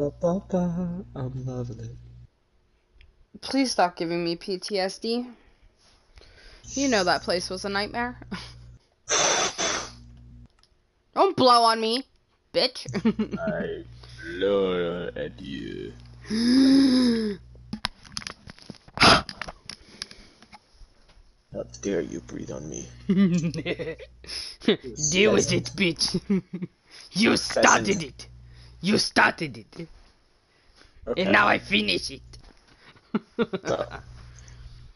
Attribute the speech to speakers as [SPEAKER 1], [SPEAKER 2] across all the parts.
[SPEAKER 1] I'm loving it.
[SPEAKER 2] Please stop giving me PTSD. You know that place was a nightmare. Don't blow on me, bitch.
[SPEAKER 1] I blow at you. How dare you breathe on me?
[SPEAKER 2] Deal with it, bitch. You started
[SPEAKER 1] Pheasant.
[SPEAKER 2] it. You started it.
[SPEAKER 1] Okay.
[SPEAKER 2] And now I finish it.
[SPEAKER 1] So,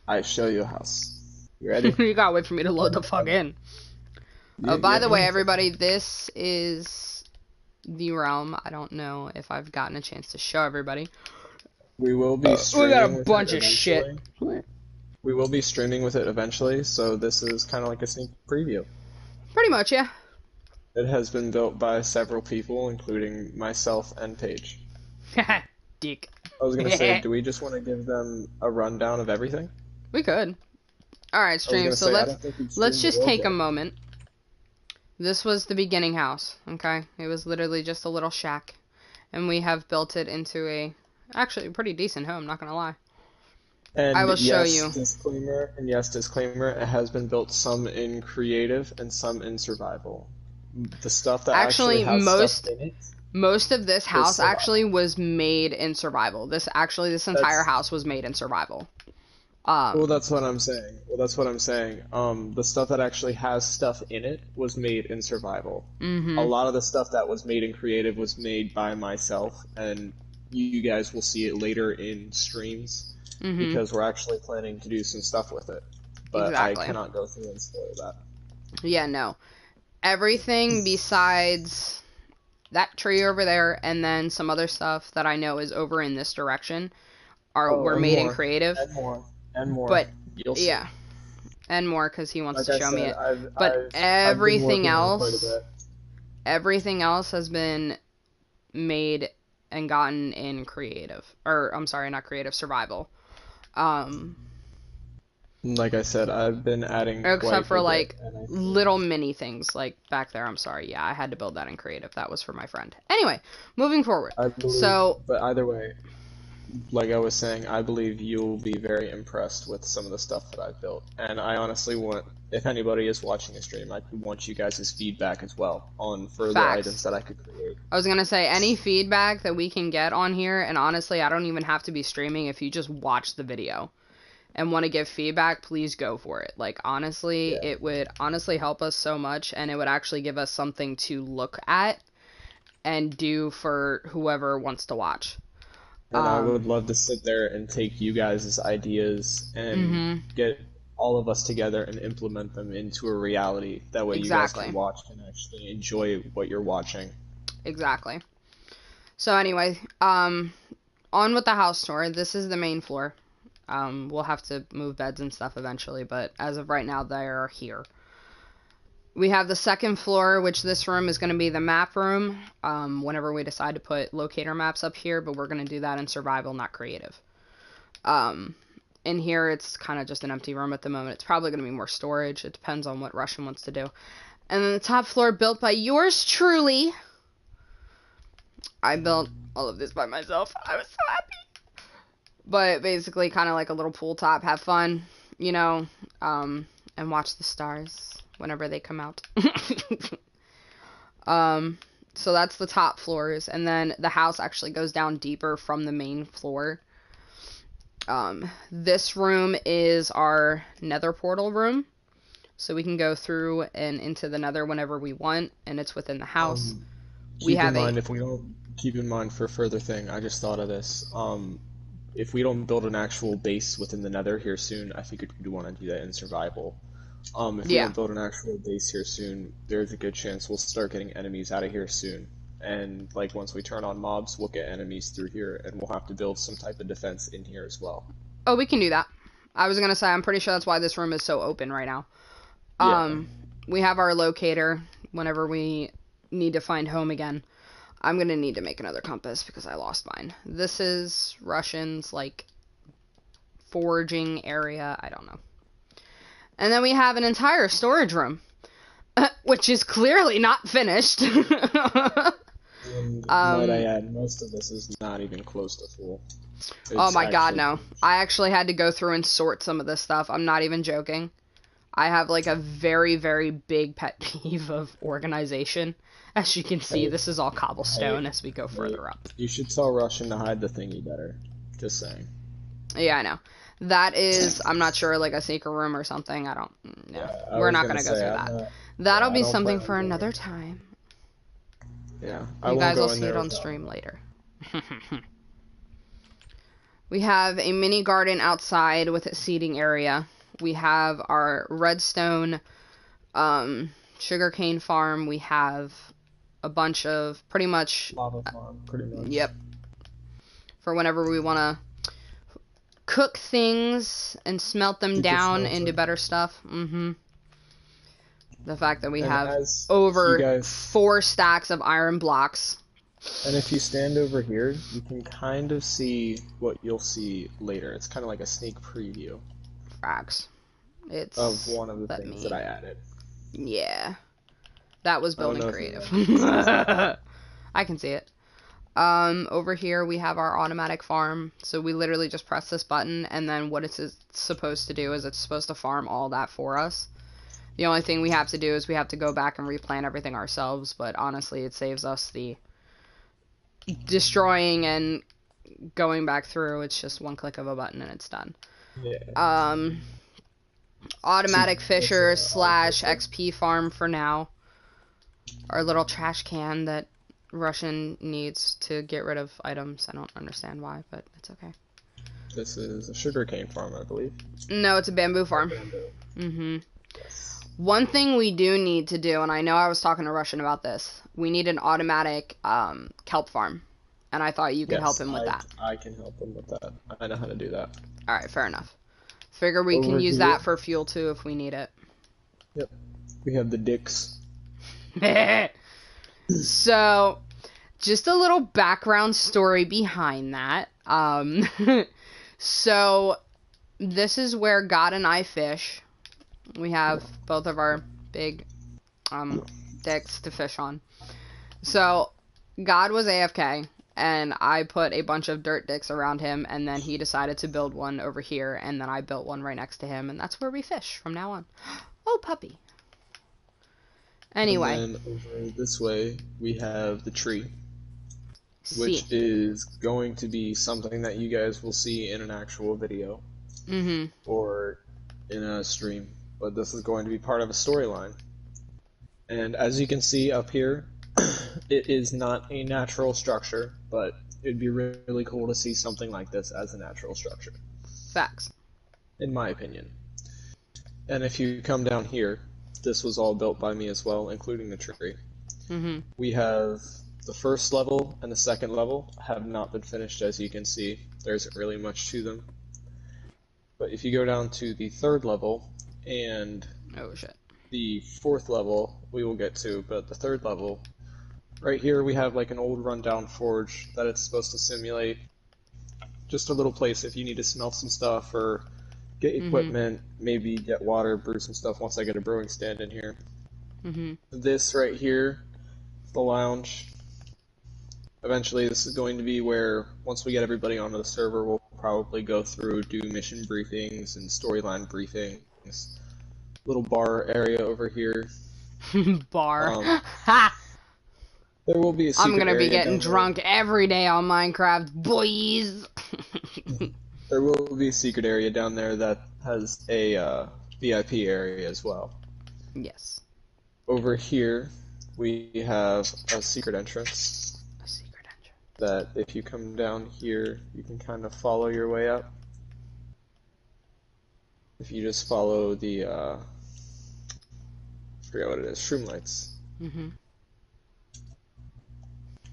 [SPEAKER 1] I show you a house. You ready?
[SPEAKER 2] You gotta wait for me to load the fuck in. By the way, everybody, this is the realm. I don't know if I've gotten a chance to show everybody.
[SPEAKER 1] We will be
[SPEAKER 2] We
[SPEAKER 1] streaming
[SPEAKER 2] got a
[SPEAKER 1] with
[SPEAKER 2] bunch
[SPEAKER 1] it
[SPEAKER 2] of shit.
[SPEAKER 1] eventually. We will be streaming with it eventually, so this is kind of like a sneak preview.
[SPEAKER 2] Pretty much, yeah.
[SPEAKER 1] It has been built by several people, including myself and Paige.
[SPEAKER 2] Dick.
[SPEAKER 1] I was gonna say, do we just want to give them a rundown of everything?
[SPEAKER 2] We could. Alright, stream, so let's just take a moment. This was the beginning house, okay? It was literally just a little shack. And we have built it into actually a pretty decent home, not gonna lie.
[SPEAKER 1] And
[SPEAKER 2] I will show
[SPEAKER 1] yes,
[SPEAKER 2] you.
[SPEAKER 1] disclaimer, it has been built some in creative and some in survival. The stuff that
[SPEAKER 2] Actually,
[SPEAKER 1] has stuff in it.
[SPEAKER 2] Most of this house
[SPEAKER 1] survival.
[SPEAKER 2] actually was made in survival. This entire house was made in survival.
[SPEAKER 1] Well, that's what I'm saying. The stuff that actually has stuff in it was made in survival.
[SPEAKER 2] Mm-hmm.
[SPEAKER 1] A lot of the stuff that was made in creative was made by myself, and you guys will see it later in streams because we're actually planning to do some stuff with it. But
[SPEAKER 2] exactly.
[SPEAKER 1] I cannot go through and spoil that.
[SPEAKER 2] Yeah, no. Everything besides that tree over there and then some other stuff that I know is over in this direction were made in creative.
[SPEAKER 1] And more.
[SPEAKER 2] But
[SPEAKER 1] you'll see.
[SPEAKER 2] Yeah. And more because he wants to show me it.
[SPEAKER 1] But
[SPEAKER 2] everything else has been made and gotten in creative. Or, I'm sorry, not creative, survival.
[SPEAKER 1] Like I said, I've been adding
[SPEAKER 2] except for like little mini things like back there. I'm sorry. Yeah, I had to build that in creative. That was for my friend. Anyway, moving forward.
[SPEAKER 1] But either way, like I was saying, I believe you'll be very impressed with some of the stuff that I've built. And I honestly want, if anybody is watching the stream, I want you guys' feedback as well on further items that I could create.
[SPEAKER 2] I was gonna say, any feedback that we can get on here, and honestly, I don't even have to be streaming. If you just watch the video and want to give feedback, please go for it. Like, honestly, it would honestly help us so much, and it would actually give us something to look at and do for whoever wants to watch.
[SPEAKER 1] And I would love to sit there and take you guys' ideas and get all of us together and implement them into a reality. That way you guys can watch and actually enjoy what you're watching.
[SPEAKER 2] Exactly. So anyway, on with the house tour. This is the main floor. We'll have to move beds and stuff eventually, but as of right now, they are here. We have the second floor, which this room is going to be the map room, whenever we decide to put locator maps up here, but we're going to do that in survival, not creative. In here, it's kind of just an empty room at the moment. It's probably going to be more storage. It depends on what Russian wants to do. And then the top floor, built by yours truly. I built all of this by myself. I was so happy. But basically, kind of like a little pool top. Have fun, you know, and watch the stars whenever they come out. So that's the top floors, and then the house actually goes down deeper from the main floor. This room is our nether portal room, so we can go through and into the nether whenever we want, and it's within the house.
[SPEAKER 1] Keep in mind for further thing, I just thought of this. If we don't build an actual base within the nether here soon, I think we'd want to do that in survival. If we don't build an actual base here soon, there's a good chance we'll start getting enemies out of here soon. And like once we turn on mobs, we'll get enemies through here, and we'll have to build some type of defense in here as well.
[SPEAKER 2] Oh, we can do that. I was gonna say, I'm pretty sure that's why this room is so open right now. We have our locator whenever we need to find home again. I'm gonna need to make another compass because I lost mine. This is Russian's, like, foraging area. I don't know. And then we have an entire storage room, which is clearly not finished.
[SPEAKER 1] And might I
[SPEAKER 2] Um,
[SPEAKER 1] add, most of this is not even close to full.
[SPEAKER 2] oh
[SPEAKER 1] It's
[SPEAKER 2] my god,
[SPEAKER 1] actually
[SPEAKER 2] no. I actually had to go through and sort some of this stuff. I'm not even joking. I have like a very, very big pet peeve of organization. As you can see,
[SPEAKER 1] hey,
[SPEAKER 2] this is all
[SPEAKER 1] hey,
[SPEAKER 2] cobblestone as we go
[SPEAKER 1] hey,
[SPEAKER 2] further up.
[SPEAKER 1] you should tell Russian to hide the thingy better. Just saying.
[SPEAKER 2] Yeah, I know. That is, I'm not sure, like a secret room or something. I don't know.
[SPEAKER 1] Yeah, I
[SPEAKER 2] We're
[SPEAKER 1] was
[SPEAKER 2] not
[SPEAKER 1] gonna
[SPEAKER 2] gonna go
[SPEAKER 1] say
[SPEAKER 2] through
[SPEAKER 1] I'm
[SPEAKER 2] that.
[SPEAKER 1] not.
[SPEAKER 2] That'll
[SPEAKER 1] Yeah, I
[SPEAKER 2] be
[SPEAKER 1] don't
[SPEAKER 2] something
[SPEAKER 1] plan on
[SPEAKER 2] for
[SPEAKER 1] going
[SPEAKER 2] another
[SPEAKER 1] in.
[SPEAKER 2] time.
[SPEAKER 1] Yeah, I
[SPEAKER 2] You
[SPEAKER 1] won't
[SPEAKER 2] guys will
[SPEAKER 1] go in
[SPEAKER 2] see it
[SPEAKER 1] there
[SPEAKER 2] on
[SPEAKER 1] without
[SPEAKER 2] stream
[SPEAKER 1] knowing.
[SPEAKER 2] later. We have a mini garden outside with a seating area. We have our redstone sugarcane farm. We have a bunch of pretty much,
[SPEAKER 1] Lava farm, pretty much.
[SPEAKER 2] yep, for whenever we want to cook things and smelt them
[SPEAKER 1] Super
[SPEAKER 2] down into
[SPEAKER 1] smelter.
[SPEAKER 2] better stuff. The fact that we
[SPEAKER 1] And
[SPEAKER 2] have
[SPEAKER 1] as you
[SPEAKER 2] over
[SPEAKER 1] guys,
[SPEAKER 2] 4 stacks of iron blocks.
[SPEAKER 1] and if you stand over here, you can kind of see what you'll see later. It's kind of like a sneak preview
[SPEAKER 2] Frags.
[SPEAKER 1] of
[SPEAKER 2] It's,
[SPEAKER 1] one of the
[SPEAKER 2] let
[SPEAKER 1] things that
[SPEAKER 2] me,
[SPEAKER 1] I added.
[SPEAKER 2] yeah, that was
[SPEAKER 1] I don't
[SPEAKER 2] building
[SPEAKER 1] know if you
[SPEAKER 2] creative.
[SPEAKER 1] guys can see that.
[SPEAKER 2] I can see it. Over here we have our automatic farm. So we literally just press this button, and then what it's supposed to do is it's supposed to farm all that for us. The only thing we have to do is we have to go back and replant everything ourselves, but honestly it saves us the destroying and going back through. It's just one click of a button and it's done.
[SPEAKER 1] Yeah.
[SPEAKER 2] Um, Automatic
[SPEAKER 1] It's
[SPEAKER 2] fisher
[SPEAKER 1] auto
[SPEAKER 2] slash
[SPEAKER 1] fisher.
[SPEAKER 2] XP farm for now. Our little trash can that Russian needs to get rid of items. I don't understand why, but it's okay.
[SPEAKER 1] This is a sugarcane farm, I believe.
[SPEAKER 2] No, it's a bamboo
[SPEAKER 1] Or
[SPEAKER 2] farm.
[SPEAKER 1] bamboo. Yes.
[SPEAKER 2] One thing we do need to do, and I know I was talking to Russian about this, we need an automatic kelp farm. And I thought you could help
[SPEAKER 1] Yes,
[SPEAKER 2] him with that.
[SPEAKER 1] I can help them with that. I know how to do that.
[SPEAKER 2] Alright, fair enough. Figure we can
[SPEAKER 1] Over
[SPEAKER 2] use
[SPEAKER 1] here,
[SPEAKER 2] that for fuel too if we need it.
[SPEAKER 1] yep, we have the dicks.
[SPEAKER 2] So, just a little background story behind that. So, this is where God and I fish. We have both of our big dicks to fish on. So, God was AFK, and I put a bunch of dirt dicks around him, and then he decided to build one over here, and then I built one right next to him, and that's where we fish from now on. Oh, puppy. Anyway.
[SPEAKER 1] And then over this way, we have the tree, which
[SPEAKER 2] See.
[SPEAKER 1] is going to be something that you guys will see in an actual video or in a stream. But this is going to be part of a storyline. And as you can see up here, it is not a natural structure, but it'd be really cool to see something like this as a natural structure,
[SPEAKER 2] Facts.
[SPEAKER 1] in my opinion. And if you come down here, this was all built by me as well, including the tree. We have the first level and the second level have not been finished, as you can see. There isn't really much to them. But if you go down to the third level and
[SPEAKER 2] Oh, shit.
[SPEAKER 1] the fourth level, we will get to, but the third level, right here we have like an old rundown forge that it's supposed to simulate. Just a little place if you need to smelt some stuff or get equipment, maybe get water, brew some stuff once I get a brewing stand in here. This right here, the lounge. Eventually this is going to be where, once we get everybody onto the server, we'll probably go through, do mission briefings and storyline briefings. Little bar area over here.
[SPEAKER 2] Bar.
[SPEAKER 1] Ha! There will be a secret
[SPEAKER 2] I'm gonna be
[SPEAKER 1] area
[SPEAKER 2] getting
[SPEAKER 1] down
[SPEAKER 2] drunk every day on Minecraft, boys.
[SPEAKER 1] There will be a secret area down there that has a VIP area as well.
[SPEAKER 2] Yes.
[SPEAKER 1] Over here, we have a secret entrance.
[SPEAKER 2] A secret entrance.
[SPEAKER 1] That if you come down here, you can kind of follow your way up. If you just follow the, I forget what it is, shroom lights.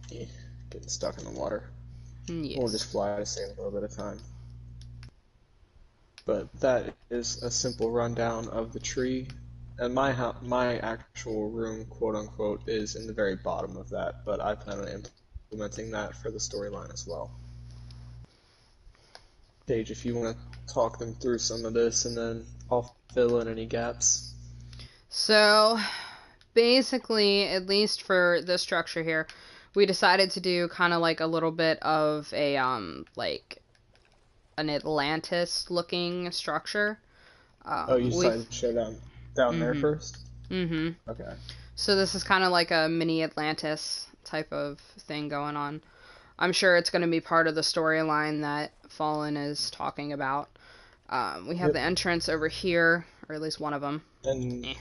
[SPEAKER 1] Yeah, getting stuck in the water.
[SPEAKER 2] Yes.
[SPEAKER 1] We'll just fly to save a little bit of time. But that is a simple rundown of the tree. And my actual room, quote unquote, is in the very bottom of that, but I plan on implementing that for the storyline as well. Paige, if you want to talk them through some of this, and then I'll fill in any gaps.
[SPEAKER 2] So, basically, at least for this structure here, we decided to do kind of like a little bit of a like an Atlantis looking structure.
[SPEAKER 1] Oh, you
[SPEAKER 2] We
[SPEAKER 1] decided to show down there
[SPEAKER 2] mhm.
[SPEAKER 1] first?
[SPEAKER 2] Mhm.
[SPEAKER 1] Okay.
[SPEAKER 2] So this is kind of like a mini Atlantis type of thing going on. I'm sure it's going to be part of the storyline that Fallen is talking about. We have
[SPEAKER 1] Yep.
[SPEAKER 2] the entrance over here, or at least one of them.
[SPEAKER 1] And
[SPEAKER 2] Eh.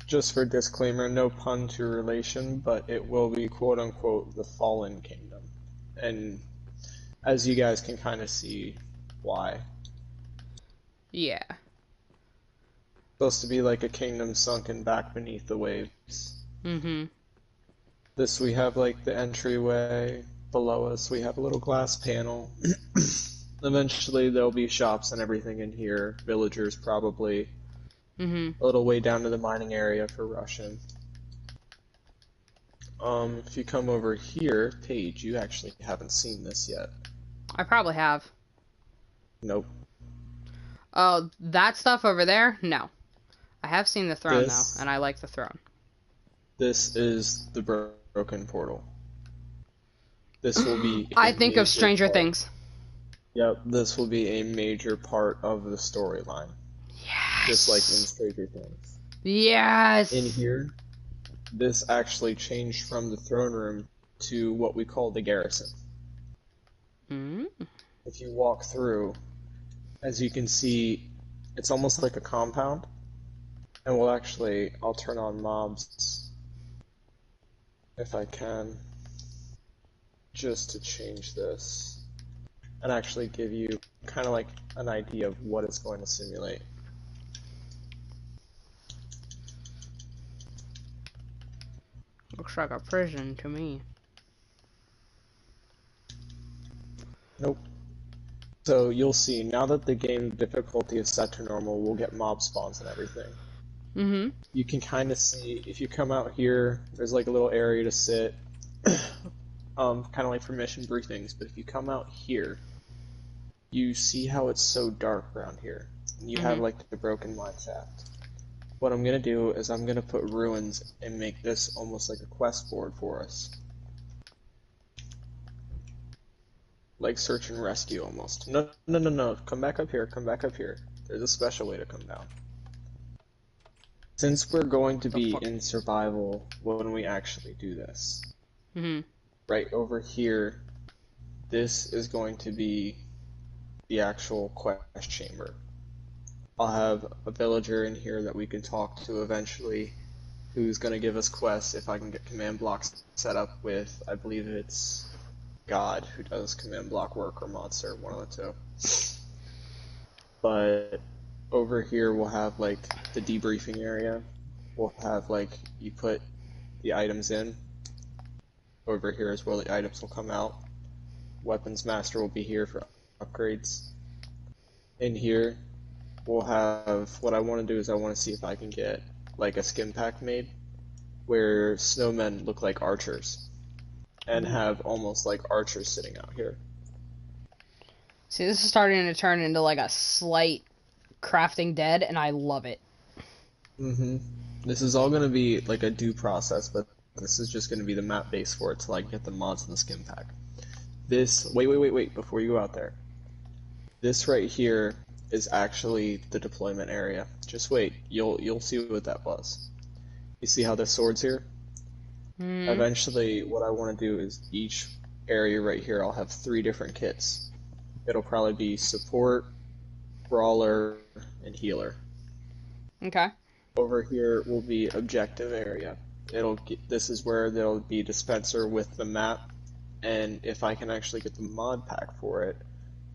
[SPEAKER 1] just for disclaimer, no pun to relation, but it will be quote unquote the Fallen Kingdom. And as you guys can kind of see why.
[SPEAKER 2] Yeah.
[SPEAKER 1] Supposed to be like a kingdom sunken back beneath the waves.
[SPEAKER 2] Mhm.
[SPEAKER 1] This we have like the entryway. Below us we have a little glass panel. Eventually there'll be shops and everything in here. Villagers probably.
[SPEAKER 2] Mhm.
[SPEAKER 1] A little way down to the mining area for Russian. If you come over here, Paige, you actually haven't seen this yet.
[SPEAKER 2] I probably have.
[SPEAKER 1] Nope.
[SPEAKER 2] Oh, that stuff over there? No. I have seen the throne though,
[SPEAKER 1] This
[SPEAKER 2] and I like the throne.
[SPEAKER 1] this is the broken portal. This will be
[SPEAKER 2] I
[SPEAKER 1] a
[SPEAKER 2] think of
[SPEAKER 1] major
[SPEAKER 2] Stranger
[SPEAKER 1] part.
[SPEAKER 2] Things.
[SPEAKER 1] Yep, this will be a major part of the storyline. Just like in
[SPEAKER 2] Yes.
[SPEAKER 1] Stranger Things.
[SPEAKER 2] Yes.
[SPEAKER 1] In here, this actually changed from the throne room to what we call the garrison.
[SPEAKER 2] Mm.
[SPEAKER 1] If you walk through, as you can see, it's almost like a compound. And I'll turn on mobs if I can, just to change this. And actually give you kind of like an idea of what it's going to simulate.
[SPEAKER 2] Looks like a prison to me.
[SPEAKER 1] Nope. So you'll see, now that the game difficulty is set to normal, we'll get mob spawns and everything.
[SPEAKER 2] Mhm.
[SPEAKER 1] You can kind of see, if you come out here, there's like a little area to sit, kind of like for mission briefings, but if you come out here, you see how it's so dark around here. And you have
[SPEAKER 2] Mhm.
[SPEAKER 1] like the broken mine shaft. What I'm going to do is I'm going to put ruins and make this almost like a quest board for us. Like search and rescue almost. No, no, no, no. Come back up here. Come back up here. There's a special way to come down. Since we're going to
[SPEAKER 2] The
[SPEAKER 1] be
[SPEAKER 2] fuck?
[SPEAKER 1] in survival when we actually do this,
[SPEAKER 2] Mhm.
[SPEAKER 1] right over here, this is going to be the actual quest chamber. I'll have a villager in here that we can talk to eventually, who's going to give us quests if I can get command blocks set up with, I believe it's God who does command block work, or Monster, one of the two. But over here we'll have like the debriefing area. We'll have like you put the items in. Over here is where the items will come out. Weapons Master will be here for upgrades. In here we'll have, what I want to do is I want to see if I can get like a skin pack made where snowmen look like archers and have almost like archers sitting out here.
[SPEAKER 2] See, this is starting to turn into like a slight Crafting Dead, and I love it.
[SPEAKER 1] This is all going to be like a due process, but this is just going to be the map base for it to like get the mods and the skin pack. This, wait, before you go out there. This right here is actually the deployment area. Just wait, you'll see what that was. You see how the sword's here?
[SPEAKER 2] Mm.
[SPEAKER 1] Eventually, what I want to do is each area right here, I'll have 3 different kits. It'll probably be support, brawler, and healer.
[SPEAKER 2] Okay.
[SPEAKER 1] Over here will be objective area. This is where there'll be dispenser with the map, and if I can actually get the mod pack for it,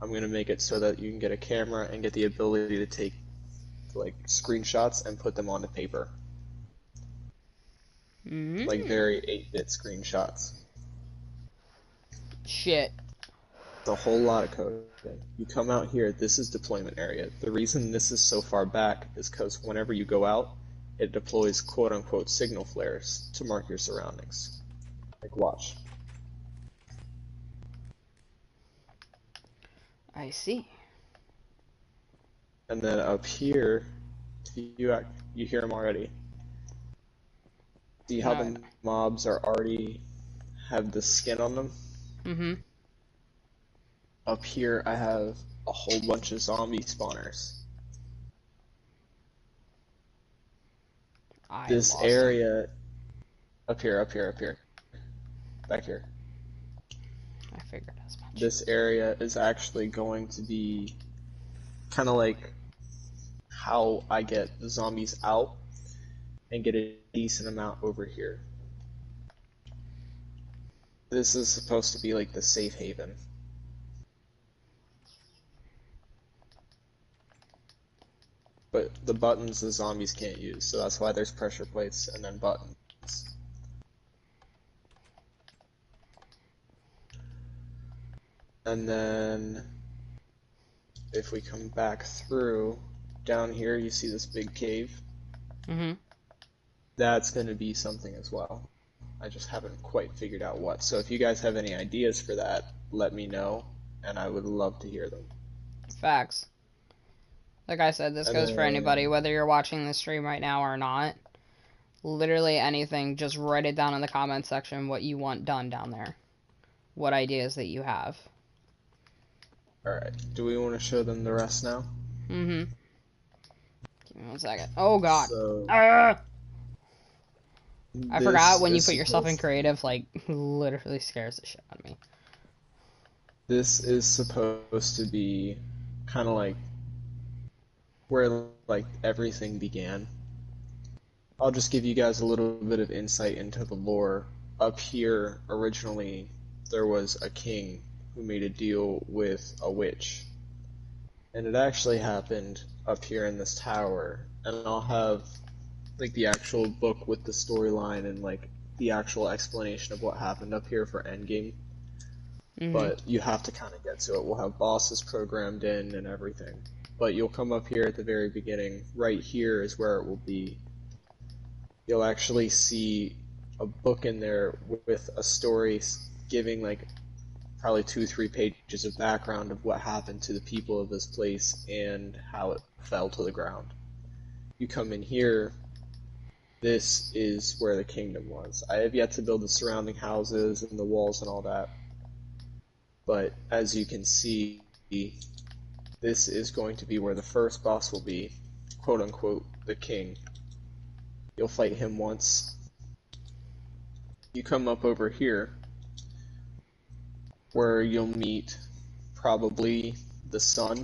[SPEAKER 1] I'm gonna make it so that you can get a camera and get the ability to take like screenshots and put them onto paper. Like very 8-bit screenshots.
[SPEAKER 2] Shit.
[SPEAKER 1] It's a whole lot of code. You come out here, this is deployment area. The reason this is so far back is because whenever you go out, it deploys quote-unquote signal flares to mark your surroundings. Like, watch.
[SPEAKER 2] I see.
[SPEAKER 1] And then up here, you hear them already. See how the mobs are already have the skin on them.
[SPEAKER 2] Mm-hmm.
[SPEAKER 1] Up here, I have a whole bunch of zombie spawners. This area, up here, back here.
[SPEAKER 2] I figured as much.
[SPEAKER 1] This area is actually going to be kind of like how I get the zombies out and get a decent amount over here. This is supposed to be like the safe haven. But the buttons the zombies can't use, so that's why there's pressure plates and then buttons. And then if we come back through, down here you see this big cave.
[SPEAKER 2] Mm-hmm.
[SPEAKER 1] That's going to be something as well. I just haven't quite figured out what. So if you guys have any ideas for that, let me know, and I would love to hear them.
[SPEAKER 2] Facts. Like I said, this goes for anybody, whether you're watching the stream right now or not. Literally anything, just write it down in the comments section what you want done down there. What ideas that you have.
[SPEAKER 1] Alright, do we want to show them the rest now?
[SPEAKER 2] Mm-hmm. Give me 1 second. Oh god.
[SPEAKER 1] So,
[SPEAKER 2] I forgot when you put yourself in creative, like, literally scares the shit out of me.
[SPEAKER 1] This is supposed to be kind of like where like everything began. I'll just give you guys a little bit of insight into the lore. Up here, originally, there was a king who made a deal with a witch. And it actually happened up here in this tower. And I'll have like the actual book with the storyline and like the actual explanation of what happened up here for Endgame.
[SPEAKER 2] Mm-hmm.
[SPEAKER 1] But you have to kind of get to it. We'll have bosses programmed in and everything. But you'll come up here at the very beginning. Right here is where it will be. You'll actually see a book in there with a story giving like probably 2-3 pages of background of what happened to the people of this place and how it fell to the ground. You come in here, this is where the kingdom was. I have yet to build the surrounding houses and the walls and all that. But as you can see, this is going to be where the first boss will be, quote unquote, the king. You'll fight him once. You come up over here, where you'll meet probably the son,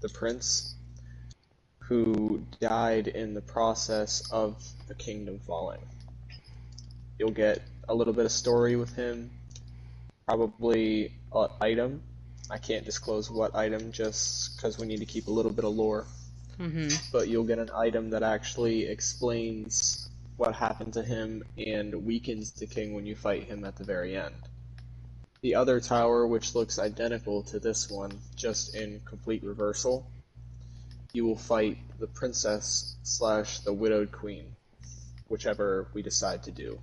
[SPEAKER 1] the prince, who died in the process of the kingdom falling. You'll get a little bit of story with him, probably an item. I can't disclose what item just because we need to keep a little bit of lore.
[SPEAKER 2] Mm-hmm.
[SPEAKER 1] But you'll get an item that actually explains what happened to him and weakens the king when you fight him at the very end. The other tower, which looks identical to this one, just in complete reversal, you will fight the princess / the widowed queen, whichever we decide to do.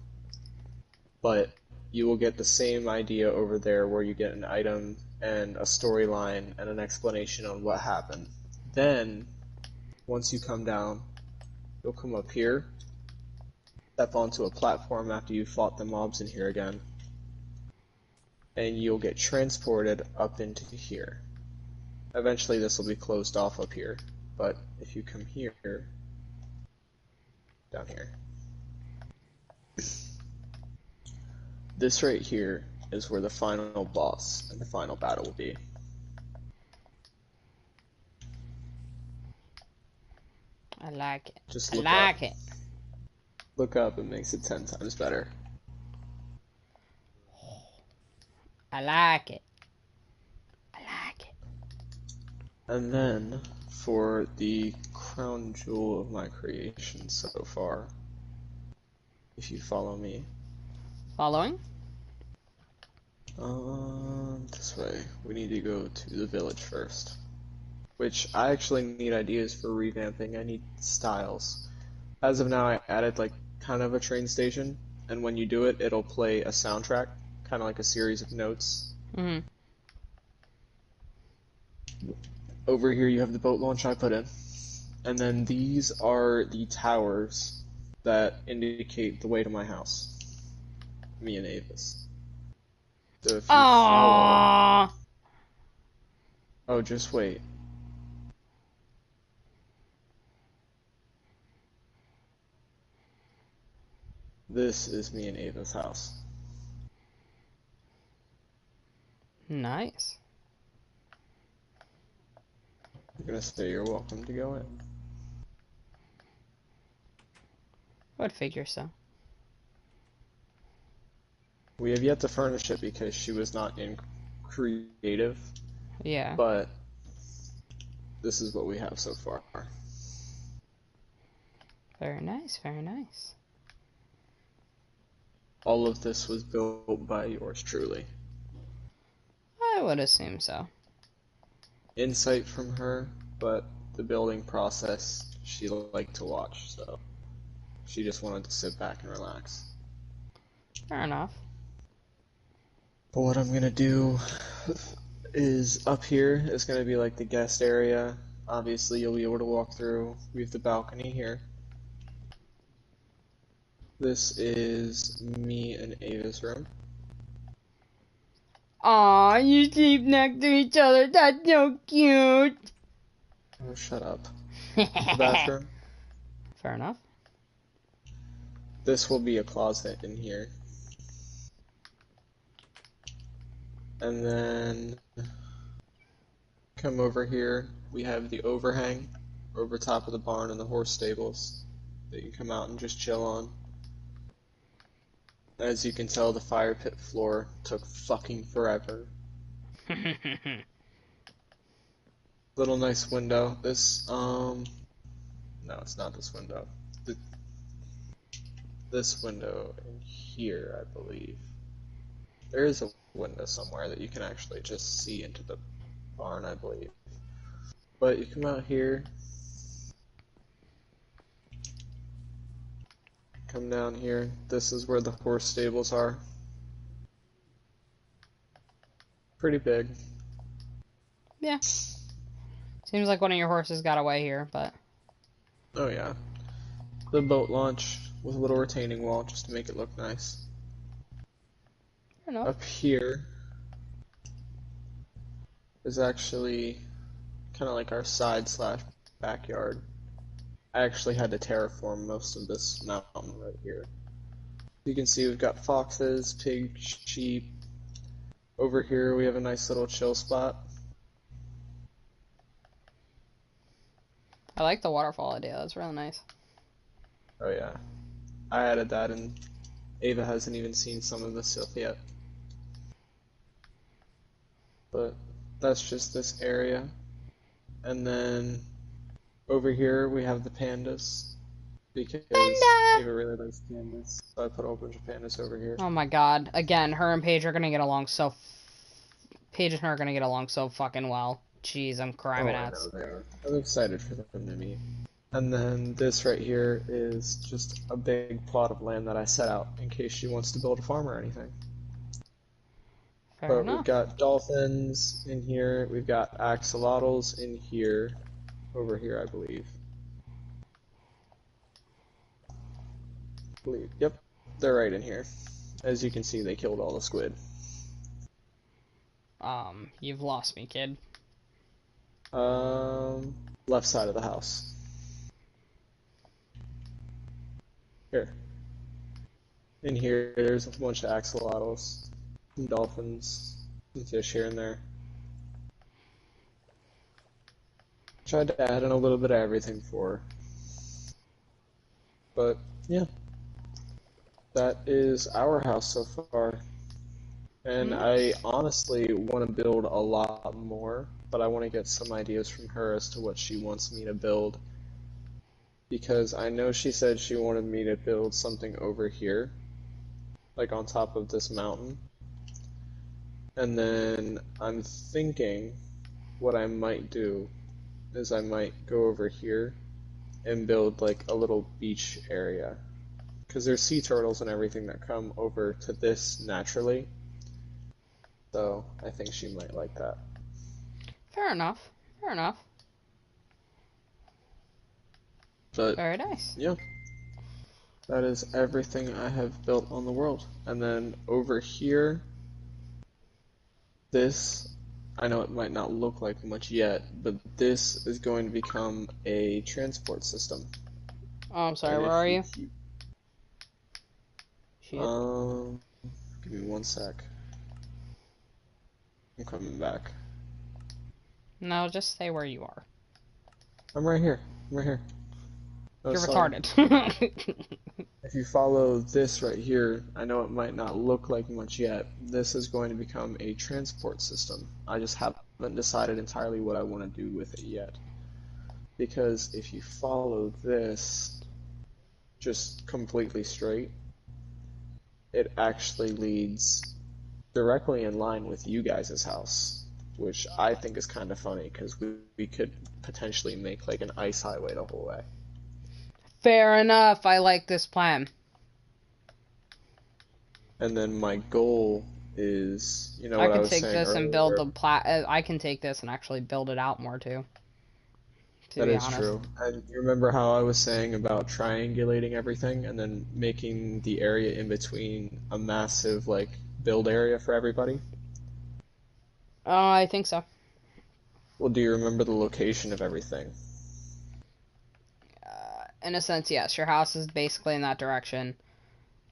[SPEAKER 1] But you will get the same idea over there where you get an item and a storyline and an explanation on what happened. Then, once you come down, you'll come up here, step onto a platform after you fought the mobs in here again, and you'll get transported up into here. Eventually this will be closed off up here, but if you come here, down here, this right here is where the final boss and the final battle will be.
[SPEAKER 2] I like it.
[SPEAKER 1] Just
[SPEAKER 2] I
[SPEAKER 1] look
[SPEAKER 2] like
[SPEAKER 1] up.
[SPEAKER 2] it.
[SPEAKER 1] Look up, it makes it 10 times better.
[SPEAKER 2] I like it. I like it.
[SPEAKER 1] And then, for the crown jewel of my creation so far, if you follow me.
[SPEAKER 2] Following?
[SPEAKER 1] This way. We need to go to the village first. Which, I actually need ideas for revamping. I need styles. As of now, I added, like, kind of a train station, and when you do it, it'll play a soundtrack, kind of like a series of notes.
[SPEAKER 2] Mm-hmm.
[SPEAKER 1] Over here you have the boat launch I put in. And then these are the towers that indicate the way to my house. me and Avis. So if you follow...
[SPEAKER 2] Aww.
[SPEAKER 1] Oh, just wait. This is me and Ava's house.
[SPEAKER 2] Nice.
[SPEAKER 1] I'm gonna say you're welcome to go in.
[SPEAKER 2] I would figure so.
[SPEAKER 1] We have yet to furnish it because she was not in creative,
[SPEAKER 2] Yeah.
[SPEAKER 1] but this is what we have so far.
[SPEAKER 2] Very nice, very nice.
[SPEAKER 1] All of this was built by yours truly.
[SPEAKER 2] I would assume so.
[SPEAKER 1] Insight from her, but the building process she liked to watch, so she just wanted to sit back and relax.
[SPEAKER 2] Fair enough.
[SPEAKER 1] But what I'm gonna do is up here is gonna be like the guest area. Obviously, you'll be able to walk through. We have the balcony here. This is me and Ava's room.
[SPEAKER 2] Aw, you sleep next to each other. That's so cute.
[SPEAKER 1] Oh, shut up. The bathroom.
[SPEAKER 2] Fair enough.
[SPEAKER 1] This will be a closet in here. And then come over here. We have the overhang over top of the barn and the horse stables that you can come out and just chill on. As you can tell, the fire pit floor took fucking forever. Little nice window. This, no, it's not this window. This window in here, I believe. There is a window somewhere that you can actually just see into the barn, I believe. But you come out here, come down here. This is where the horse stables are. Pretty big.
[SPEAKER 2] Yeah. Seems like one of your horses got away here, but...
[SPEAKER 1] Oh yeah. The boat launch with a little retaining wall just to make it look nice.
[SPEAKER 2] Fair enough.
[SPEAKER 1] Up here is actually kind of like our side slash backyard. I actually had to terraform most of this mountain right here. You can see we've got foxes, pigs, sheep. Over here we have a nice little chill spot.
[SPEAKER 2] I like the waterfall idea. That's really nice.
[SPEAKER 1] Oh yeah. I added that and Ava hasn't even seen some of this stuff yet. But that's just this area. And then over here we have the pandas. Because
[SPEAKER 2] Panda!
[SPEAKER 1] Ava really likes pandas. So I put a whole bunch of pandas over here.
[SPEAKER 2] Oh my god. Again, her and Paige are gonna get along so... Paige and her are gonna get along so fucking well. Jeez, I'm crying
[SPEAKER 1] I
[SPEAKER 2] nuts.
[SPEAKER 1] know they are. I'm excited for them to meet. And then this right here is just a big plot of land that I set out in case she wants to build a farm or anything.
[SPEAKER 2] Fair
[SPEAKER 1] But
[SPEAKER 2] enough.
[SPEAKER 1] we've got dolphins in here, we've got axolotls in here, over here I believe. Yep, they're right in here. As you can see, they killed all the squid.
[SPEAKER 2] You've lost me, kid.
[SPEAKER 1] Left side of the house. Here. In here, there's a bunch of axolotls, some dolphins, some fish here and there. Tried to add in a little bit of everything for her. But, yeah. That is our house so far. And I honestly want to build a lot more, but I want to get some ideas from her as to what she wants me to build. Because I know she said she wanted me to build something over here, like on top of this mountain. And then I'm thinking what I might do is I might go over here and build like a little beach area. Because there's sea turtles and everything that come over to this naturally. So I think she might like that.
[SPEAKER 2] Fair enough. Fair enough.
[SPEAKER 1] But
[SPEAKER 2] Very nice.
[SPEAKER 1] yeah, That is everything I have built on the world. And then over here, this, I know it might not look like much yet, but this is going to become a transport system.
[SPEAKER 2] Oh, I'm sorry,
[SPEAKER 1] And
[SPEAKER 2] where
[SPEAKER 1] if
[SPEAKER 2] are
[SPEAKER 1] you
[SPEAKER 2] you?
[SPEAKER 1] keep,
[SPEAKER 2] Shit.
[SPEAKER 1] um, give me one sec. I'm coming back.
[SPEAKER 2] No, just stay where you are.
[SPEAKER 1] I'm right here. I'm right here. Oh,
[SPEAKER 2] You're
[SPEAKER 1] sorry.
[SPEAKER 2] retarded.
[SPEAKER 1] If you follow this right here, I know it might not look like much yet. This is going to become a transport system. I just haven't decided entirely what I want to do with it yet. Because if you follow this just completely straight, it actually leads directly in line with you guys' house, which I think is kind of funny because we could potentially make like an ice highway the whole way.
[SPEAKER 2] Fair enough, I like this plan.
[SPEAKER 1] And then my goal is,
[SPEAKER 2] I
[SPEAKER 1] what I
[SPEAKER 2] could
[SPEAKER 1] was
[SPEAKER 2] take
[SPEAKER 1] saying
[SPEAKER 2] this and build
[SPEAKER 1] earlier,
[SPEAKER 2] the I can take this and actually build it out more too, to
[SPEAKER 1] that
[SPEAKER 2] be
[SPEAKER 1] is
[SPEAKER 2] honest.
[SPEAKER 1] true. And you remember how I was saying about triangulating everything and then making the area in between a massive like build area for everybody?
[SPEAKER 2] I think so.
[SPEAKER 1] Well, do you remember the location of everything?
[SPEAKER 2] In a sense, yes. Your house is basically in that direction.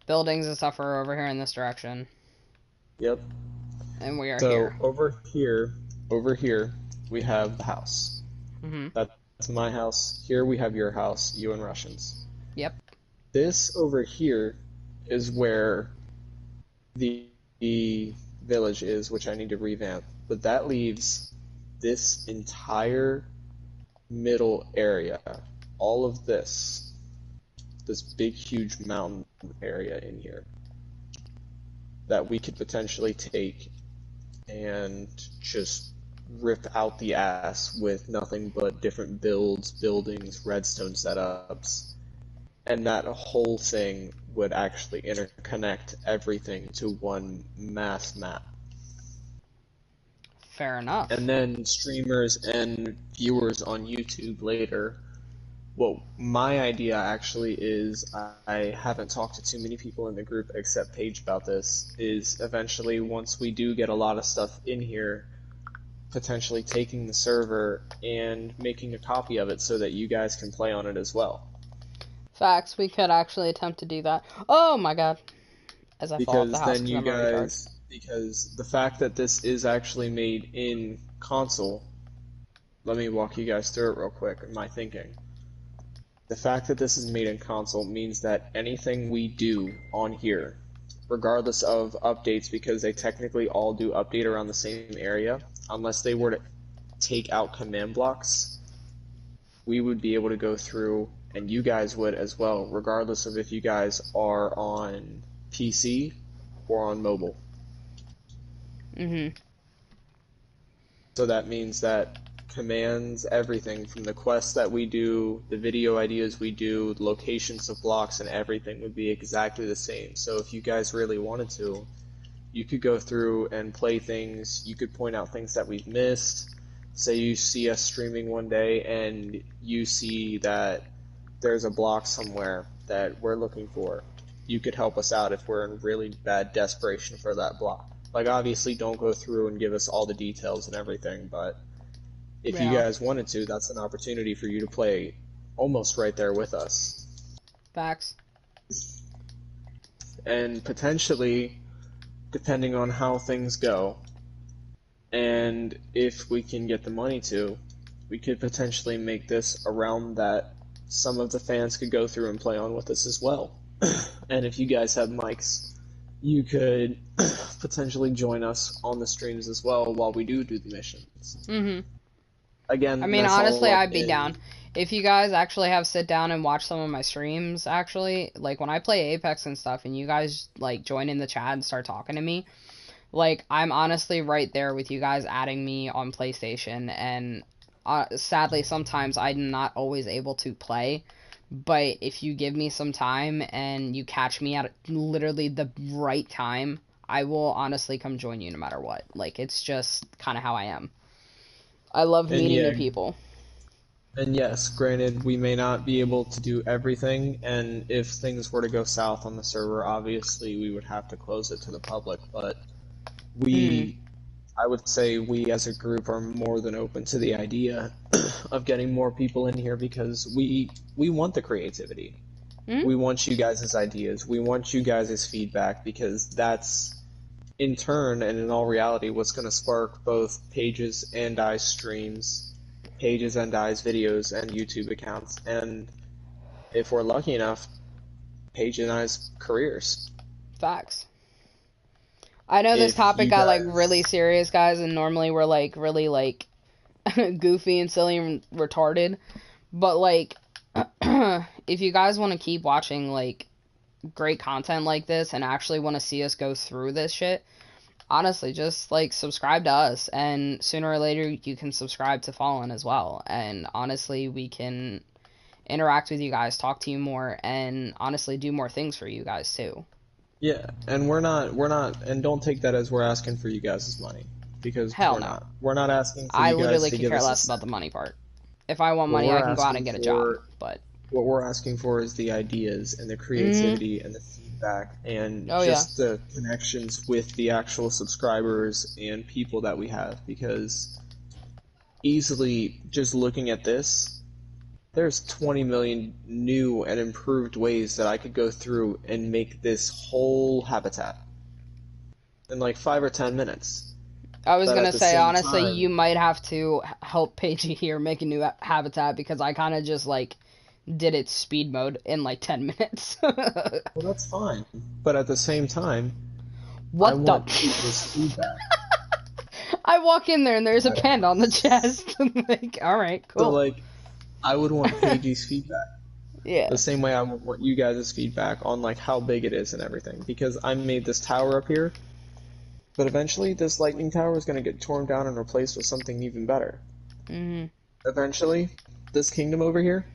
[SPEAKER 2] Buildings and stuff are over here in this direction.
[SPEAKER 1] Yep.
[SPEAKER 2] And we are
[SPEAKER 1] So
[SPEAKER 2] here.
[SPEAKER 1] over here, we have the house.
[SPEAKER 2] Mhm.
[SPEAKER 1] That's my house. Here we have your house, you and Russians.
[SPEAKER 2] Yep.
[SPEAKER 1] This over here is where the village is, which I need to revamp. But that leaves this entire middle area, all of this big, huge mountain area in here that we could potentially take and just rip out the ass with nothing but different builds, buildings, redstone setups, and that whole thing would actually interconnect everything to one mass map.
[SPEAKER 2] Fair enough.
[SPEAKER 1] And then streamers and viewers on YouTube later. Well, my idea actually is I haven't talked to too many people in the group except Paige about this, is eventually once we do get a lot of stuff in here, potentially taking the server and making a copy of it so that you guys can play on it as well.
[SPEAKER 2] Facts, we could actually attempt to do that. Oh my god. As I fall off the
[SPEAKER 1] Because
[SPEAKER 2] house
[SPEAKER 1] then
[SPEAKER 2] because
[SPEAKER 1] you
[SPEAKER 2] I'm a retard.
[SPEAKER 1] guys, because the fact that this is actually made in console, let me walk you guys through it real quick, my thinking. The fact that this is made in console means that anything we do on here, regardless of updates, because they technically all do update around the same area, unless they were to take out command blocks, we would be able to go through, and you guys would as well, regardless of if you guys are on PC or on mobile.
[SPEAKER 2] Mhm.
[SPEAKER 1] So that means that commands, everything from the quests that we do, the video ideas we do, the locations of blocks, and everything would be exactly the same. So if you guys really wanted to, you could go through and play things. You could point out things that we've missed. Say you see us streaming one day and you see that there's a block somewhere that we're looking for. You could help us out if we're in really bad desperation for that block. Like, obviously, don't go through and give us all the details and everything, but if you
[SPEAKER 2] Yeah.
[SPEAKER 1] guys wanted to, that's an opportunity for you to play almost right there with us.
[SPEAKER 2] Facts.
[SPEAKER 1] And potentially, depending on how things go, and if we can get the money to, we could potentially make this a realm that some of the fans could go through and play on with us as well. And if you guys have mics, you could potentially join us on the streams as well while we do the missions.
[SPEAKER 2] Mhm. I
[SPEAKER 1] Again,
[SPEAKER 2] mean,
[SPEAKER 1] that's all
[SPEAKER 2] honestly,
[SPEAKER 1] up
[SPEAKER 2] I'd be down.
[SPEAKER 1] in.
[SPEAKER 2] If you guys actually have sit down and watch some of my streams, actually, like when I play Apex and stuff, and you guys like join in the chat and start talking to me, like I'm honestly right there with you guys adding me on PlayStation, and sadly, sometimes I'm not always able to play. But if you give me some time and you catch me at literally the right time, I will honestly come join you no matter what. Like, it's just kind of how I am. I love
[SPEAKER 1] And
[SPEAKER 2] meeting
[SPEAKER 1] yeah,
[SPEAKER 2] new people.
[SPEAKER 1] And yes, granted, we may not be able to do everything, and if things were to go south on the server, obviously we would have to close it to the public, but
[SPEAKER 2] Mm.
[SPEAKER 1] we, I would say we as a group are more than open to the idea of getting more people in here because we want the creativity.
[SPEAKER 2] Mm.
[SPEAKER 1] We want you guys' ideas. We want you guys' feedback because that's in turn and in all reality what's going to spark both Pages and I's streams, Pages and I's videos and YouTube accounts, and if we're lucky enough, Paige and I's careers.
[SPEAKER 2] Facts. I know this
[SPEAKER 1] If
[SPEAKER 2] topic
[SPEAKER 1] you
[SPEAKER 2] got like really
[SPEAKER 1] guys,
[SPEAKER 2] serious, guys, and normally we're like really like goofy and silly and retarded. But like, if you guys want to keep watching like great content like this and actually want to see us go through this shit, honestly, just like subscribe to us, and sooner or later you can subscribe to Fallen as well. And honestly, we can interact with you guys, talk to you more, and honestly do more things for you guys too.
[SPEAKER 1] yeah, and we're not, and don't take that as we're asking for you guys' money because
[SPEAKER 2] Hell
[SPEAKER 1] we're
[SPEAKER 2] no.
[SPEAKER 1] not. We're not asking for
[SPEAKER 2] I
[SPEAKER 1] you guys
[SPEAKER 2] literally
[SPEAKER 1] to
[SPEAKER 2] could
[SPEAKER 1] give
[SPEAKER 2] care
[SPEAKER 1] us a
[SPEAKER 2] less about
[SPEAKER 1] cent.
[SPEAKER 2] the money part. If I want
[SPEAKER 1] What
[SPEAKER 2] money, I
[SPEAKER 1] we're
[SPEAKER 2] can go out and
[SPEAKER 1] asking
[SPEAKER 2] get a job.
[SPEAKER 1] for
[SPEAKER 2] But
[SPEAKER 1] what we're asking for is the ideas and the
[SPEAKER 2] mm,
[SPEAKER 1] creativity and the feedback and
[SPEAKER 2] oh yeah.
[SPEAKER 1] just the connections with the actual subscribers and people that we have because easily just looking at this, there's 20 million new and improved ways that I could go through and make this whole habitat in like 5 or 10 minutes.
[SPEAKER 2] I was
[SPEAKER 1] But at
[SPEAKER 2] gonna
[SPEAKER 1] the
[SPEAKER 2] say
[SPEAKER 1] same
[SPEAKER 2] honestly,
[SPEAKER 1] time,
[SPEAKER 2] you might have to help Paige here make a new habitat because I kind of just like did it speed mode in like 10 minutes.
[SPEAKER 1] well, that's fine. But at the same time, I
[SPEAKER 2] What the?
[SPEAKER 1] want people's feedback.
[SPEAKER 2] I walk in there and there's a
[SPEAKER 1] I don't
[SPEAKER 2] panda on the
[SPEAKER 1] know.
[SPEAKER 2] chest. I'm like, all right,
[SPEAKER 1] So
[SPEAKER 2] cool.
[SPEAKER 1] like, I would want Paige's feedback.
[SPEAKER 2] Yeah.
[SPEAKER 1] The same way I would want you guys' feedback on like how big it is and everything. Because I made this tower up here, but eventually this lightning tower is going to get torn down and replaced with something even better.
[SPEAKER 2] Mhm.
[SPEAKER 1] Eventually, this kingdom over here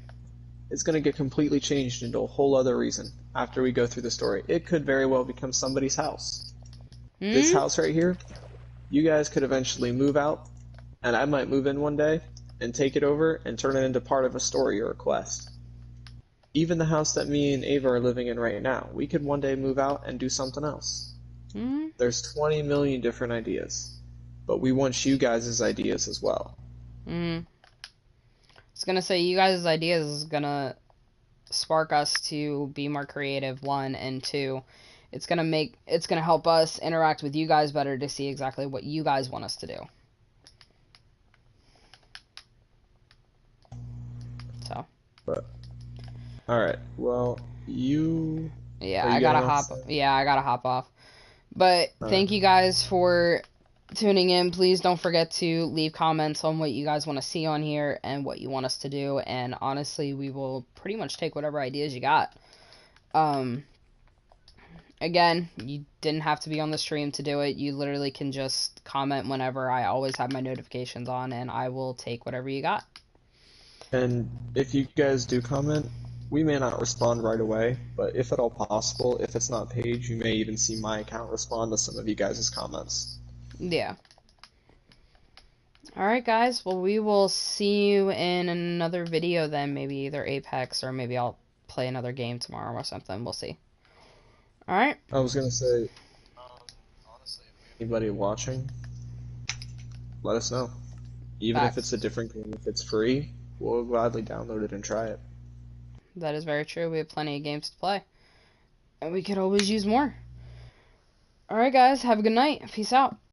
[SPEAKER 1] is going to get completely changed into a whole other reason after we go through the story. It could very well become somebody's house. This
[SPEAKER 2] Hmm.
[SPEAKER 1] house right here, you guys could eventually move out, and I might move in one day and take it over and turn it into part of a story or a quest. Even the house that me and Ava are living in right now, we could one day move out and do something else.
[SPEAKER 2] Hmm.
[SPEAKER 1] There's 20 million different ideas, but we want you guys' ideas as well.
[SPEAKER 2] Hmm. I was gonna say you guys' ideas is gonna spark us to be more creative. One and two, it's gonna help us interact with you guys better to see exactly what you guys want us to do. So
[SPEAKER 1] But all right, well, you
[SPEAKER 2] yeah,
[SPEAKER 1] are you getting off soon?
[SPEAKER 2] I gotta hop off. But
[SPEAKER 1] All right.
[SPEAKER 2] thank you guys for tuning in. Please don't forget to leave comments on what you guys want to see on here and what you want us to do. And honestly, we will pretty much take whatever ideas you got. Um, Again, you didn't have to be on the stream to do it. You literally can just comment whenever. I always have my notifications on, and I will take whatever you got.
[SPEAKER 1] And if you guys do comment, we may not respond right away, but if at all possible, if it's not Paige, you may even see my account respond to some of you guys' comments.
[SPEAKER 2] Yeah. Alright, guys. Well, we will see you in another video then. Maybe either Apex or maybe I'll play another game tomorrow or something. We'll see. Alright?
[SPEAKER 1] I was gonna say, honestly, if anybody watching, let us know. Even if it's
[SPEAKER 2] Facts.
[SPEAKER 1] a different game, if it's free, we'll gladly download it and try it.
[SPEAKER 2] That is very true. We have plenty of games to play. And we could always use more. Alright, guys. Have a good night. Peace out.